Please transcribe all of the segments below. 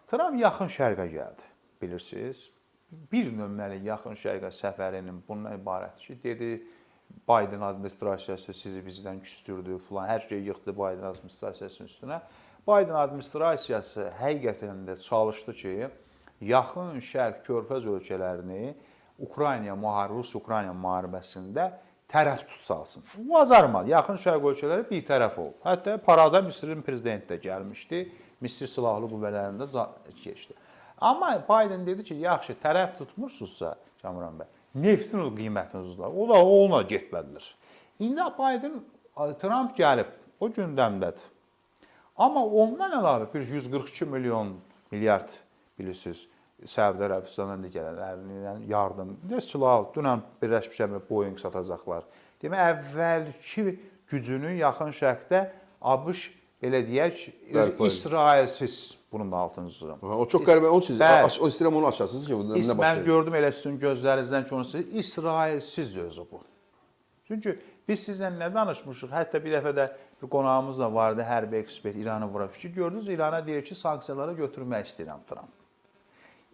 Tramp yaxın şərqə gəldi, bilirsiniz. Bir nömrəli yaxın şərqə səfərinin bundan ibarət ki, dedi Biden administrasiyası sizi bizdən küstürdü falan, hər şeyi yıxdı Biden administrasiyasının üstünə. Biden administrasiyası həqiqətən də çalışdı ki, yaxın şərq körfəz ölkələrini Rus-Ukrayna müharibəsində tərəf tutsalsın. Bacarmadı. Yaxın şərq ölkələri bir tərəf oldu. Hətta parada Misirin prezidenti də gəlmişdi. Misir silahlı qüvvələrində keçdi. Amma Biden dedi ki, yaxşı, tərəf tutmursunuzsa, Kamran bəy, neftin qiymətini uzlar. O da ona getmədilər. İndi Biden, Trump gəlib, o gündəmdədir. Amma ondan əlavə bir 142 milyard bilirsiniz, Səudiyyə Ərəbistandan digərlərindən yardım, silah, dünən Birləşmiş Əmirliklər Boeing satacaqlar. Demək, əvvəlki gücünü yaxın şərqdə ABŞ, elə deyək, İsrailsiz bunun da altını tuturam. O çox qəribə, o istəyirəm onu açasınız ki, nə baş verir? Mən gördüm elə sizin gözlərinizdən ki, onu siz İsrailsiz özü bu. Çünki biz sizlə nə danışmışıq? Hətta bir dəfə də bir qonağımız da vardı, hərbi ekspert, İranı vura fikir. Gördünüz, İrana deyir ki, sanksiyaları götürmək istəyirəm Trump.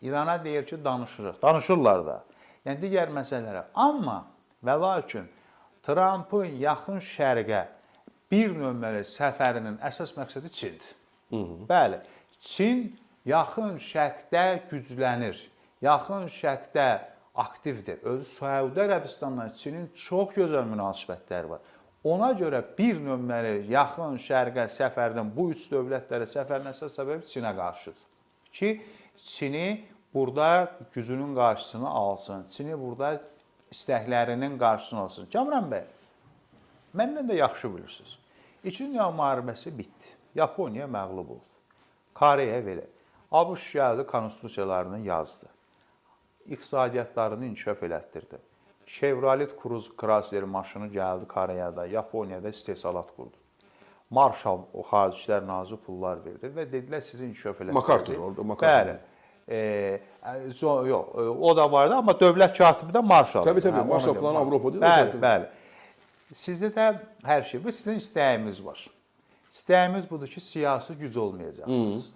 İrana deyir ki, danışırıq. Danışırlar da. Yəni, digər məsələlərə. Amma və lakin Trumpın yaxın şərqə bir nömrəli səfərinin əsas məqsədi Çindir. Bəli, Çin yaxın şərqdə güclənir. Yaxın şərqdə aktivdir. Özü Səudiyyə Ərəbistanla Çinin çox gözəl münasibətləri var. Ona görə bir nömrəli yaxın şərqə səfərdən bu üç dövlətlərə səfərin əsas səbəbi Çinə qarşıdır. Ki, Çini burada gücünün qarşısını alsın. Çini burada istəklərinin qarşısını alsın. Kamran bəy, məndən də yaxşı bilirsiniz. İkinci Dünya müharibəsi bitdi. Yaponiya məğlub oldu. Koreya belə. ABŞ gəldi, konstitusiyalarını yazdı. İqtisadiyyatlarını inkişaf elətdirdi. Chevrolet Cruze Chrysler maşını gəldi Koreyada, Yaponiyada istehsalat qurdu. Marshall o Xarici İşlər Naziri pullar verdi və dedilər sizin inkişaf elətdirdi. MacArthur oldu. Bəli. Yox, o da vardı, amma dövlət katibi də Marshall. Təbii, Marshall planı Avropada. Bəli. Sizdə də hər şey, bu sizin istəyimiz var. İstəyimiz budur ki, siyasi güc olmayacaqsınız.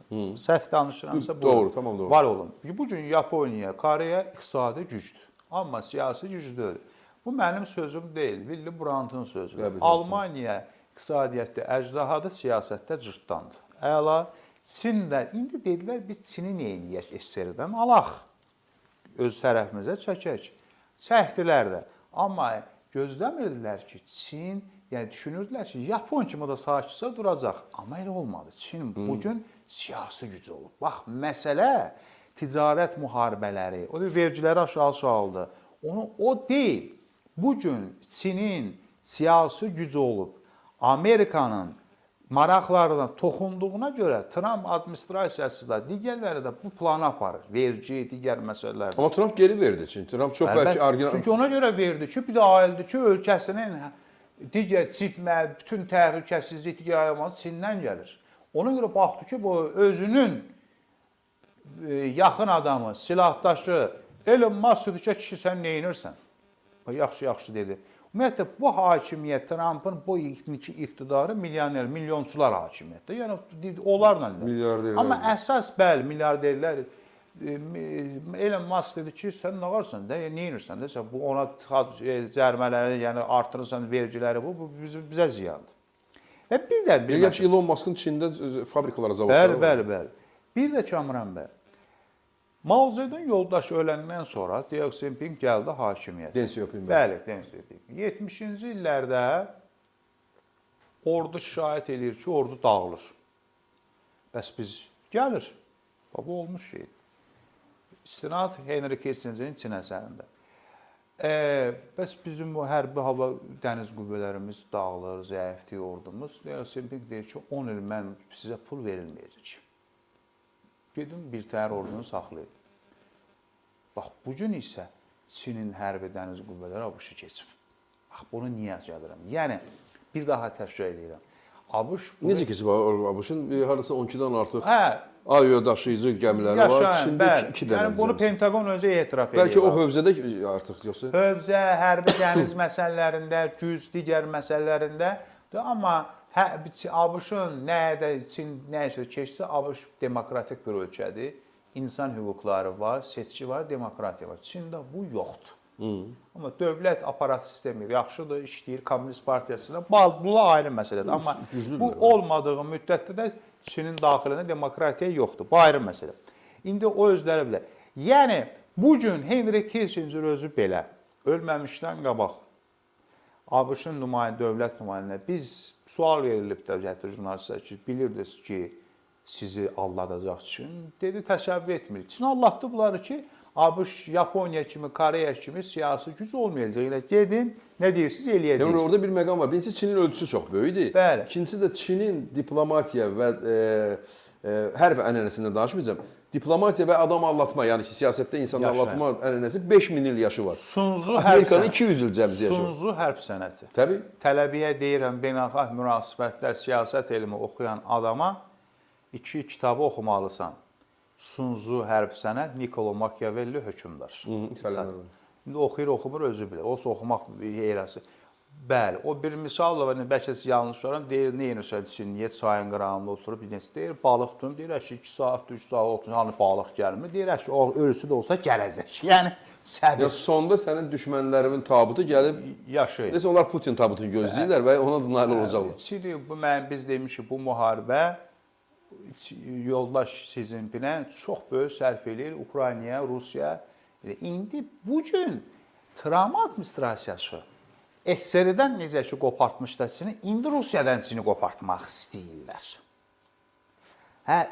Səhv danışıramsa, doğru, tamam, doğru. Var olun. Bugün Yaponiya, Koreya iqtisadi gücdür. Amma siyasi güc deyil. Bu mənim sözüm deyil, Willy Brandt'ın sözüdür. Almaniya iqtisadiyyatda əcdahadır, siyasətdə cırtdandır. Əla. Çin də, indi dedilər, biz Çini nə eləyək SSR-dən alaq, öz tərəfimizə çəkək. Çəkdilər də. Amma gözləmirdilər ki, Çin, yəni düşünürdülər ki, Yapon kimi da sakitcə duracaq. Amma elə olmadı. Çin bugün siyasi güc olub. Bax, məsələ ticarət müharibələri, o da vergiləri aşağı saldı. O deyil. Bugün Çinin siyasi gücü olub, Amerikanın maraqlarına toxunduğuna görə Trump administrasiyası da, digərləri də bu planı aparır. Vergi, digər məsələlər. Amma Trump geri verdi. Çünki Trump çox bəlkə argüman... Çünki ona görə verdi ki, bir də ayıldı ki, ölkəsinin digər cibmə, bütün təhlükəsizlik, digər ayılması Çindən gəlir. Ona görə baxdı ki, bu özünün yaxın adamı, silahdaşı Elon Musk dedi ki, kişi sən nə edirsən? Yaxşı dedi. Ümumiyyətlə, bu hakimiyyət, Trumpın bu iqtidarı milyoner, milyonçular hakimiyyətdir. Yəni, onlarla da. Amma əsas, bəli, milyarderlər, Elon Musk dedi ki, sən nə qarsan, nə edirsən, bu ona cərmələri, yəni artırırsan vergiləri, bu bizə ziyandır. Və bir də... Deyək ki, Elon Musk'ın Çində fabrikaları, zavodları var. Bəli. Bir də Kamran bəy. Mao Zedong yoldaşı öləndən sonra Deng Xiaoping gəldi hakimiyyətə. Deng Xiaoping. Bəli, Deng Xiaoping. 70-ci illərdə ordu şikayət edir ki, ordu dağılır. Bəs biz gəlir. Bu olmuş şeydir. İstinad Henry Kissingerin Çin əsərində. Bəs bizim bu hərbi hava dəniz qüvvələrimiz dağılır, zəifdir ordumuz. Deng Xiaoping deyir ki, 10 il mən sizə pul verilməyəcək. Gedin bir təhər ordunu saxlayın. Bax, bugün isə Çinin hərbi dəniz qüvvələri ABŞ-ı keçib. Bax, bunu niyə gəlirəm? Yəni, bir daha təşkil edirəm. ABŞ... Necə keçib ABŞ-ın? Harasa 12-dən artıq avio daşıyıcı gəmiləri var. Çində 2 dənə. Yəni, bunu Pentagon özü etiraf edir. Bəlkə o hövzədə artıq yoxsa? Hövzə, hərbi dəniz məsələlərində, güc, digər məsələlərində. Amma ABŞ-ın nədə Çin nəsə keçsə, ABŞ demokratik bir ölkədir. İnsan hüquqları var, seçki var, demokratiya var. Çində bu yoxdur. Amma dövlət aparat sistemi yaxşıdır, işləyir, Kommunist Partiyasına. Bunlar ayrı məsələdir. Amma bu olmadığı müddətdə də Çinin daxilində demokratiya yoxdur. Bu ayrı məsələ. İndi o özləri bilər. Yəni bu gün Henry Kissinger özü belə ölməmişdən qabaq ABŞ-ın dövlət nümayəndələri biz sual verilib dövlətli jurnalistlər ki, bilirdiniz ki, sizi aldadacaq Çin. Dedi, təsəvvür etmir. Çin aldatdı bunları ki, ABŞ, Yaponiya kimi, Koreya kimi siyasi güc olmayacaq. Elə gedin, nə deyirsiniz, eləyəcəksiniz. Yəni orada bir məqam var. Birincisi Çinin ölçüsü çox böyükdür. Bəli. İkincisi də Çinin diplomatiya və hərb ənənəsindən danışmayacağam. Diplomatiya və adam aldatma, yəni ki, siyasətdə insanı aldatma ənənəsi 5000 il yaşı var. Amerikanın 200 il cəmsi yaşı var. Sunzu hərb sənəti. Təbii. Tələbiyə deyirəm, beynəlxalq münasibətlər, siyasət elmi oxuyan adama 2 kitabı oxumalısan. Sunzu hərb sənət, Niccolo Machiavelli hökmdar. İndi oxuyur, oxumur, özü bilir. Olsa oxumaq heyrəsi. Bəli, o bir misal da var, bəlkə yanlış soran, deyir, neynəsə Çin, niyə çayın qırağında oturub, deyir, balıq tutun, deyir, 2 saat, 3 saat oturun, hani balıq gəlmir, deyir, o ölüsü də olsa gələcək. Yəni, səbir. Sonda sənin düşmənlərimin tabutu gəlib yaşayır. Desə, onlar Putin tabutunu gözləyirlər və ona da nail olacaqlar. Çin, biz demişik, bu müharibə yoldaş Xi Jinpingə çox böyük sərf eləyir, Ukraynaya, Rusiya. İndi bugün Trump administrasiyası SSR-dən necə ki qopartmışlar Çini, indi Rusiyadan Çini qopartmaq istəyirlər.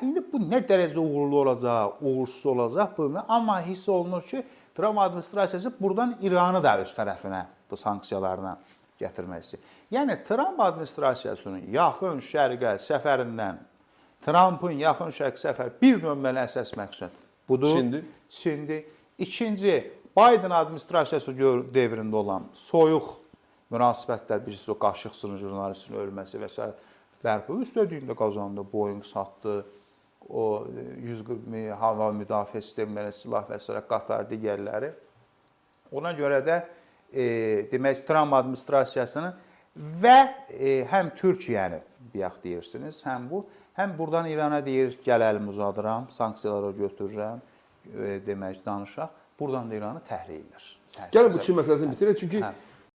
İndi bu nə dərəcə uğurlu olacaq, uğursuz olacaq bunu, amma hiss olunur ki, Trump administrasiyası buradan İranı da öz tərəfinə bu sanksiyalarına gətirmək istəyir. Yəni Trump administrasiyasının yaxın şərqə səfərindən Trump'ın yaxın şərq səfəri bir nömrəli əsas məqsəd budur. Çindir. İkinci, Biden administrasiyası dövründə olan soyuq münasibətlər, birisi o qaşıq sınır jurnalistin ölməsi və s. bərpa üstədiyində qazandı, Boeing satdı, o 140 hava müdafiə sistemləri, silah və s. Qatar digərləri. Ona görə də demək Trump administrasiyasının və həm Türkiyəni bayaq deyirsiniz, həm buradan İrana deyir, gəl əlimi uzadıram, sanksiyalara götürürəm, demək danışaq. Buradan da İranı təhlil edir. Gəlin bu Çin məsələsini bitirək, çünki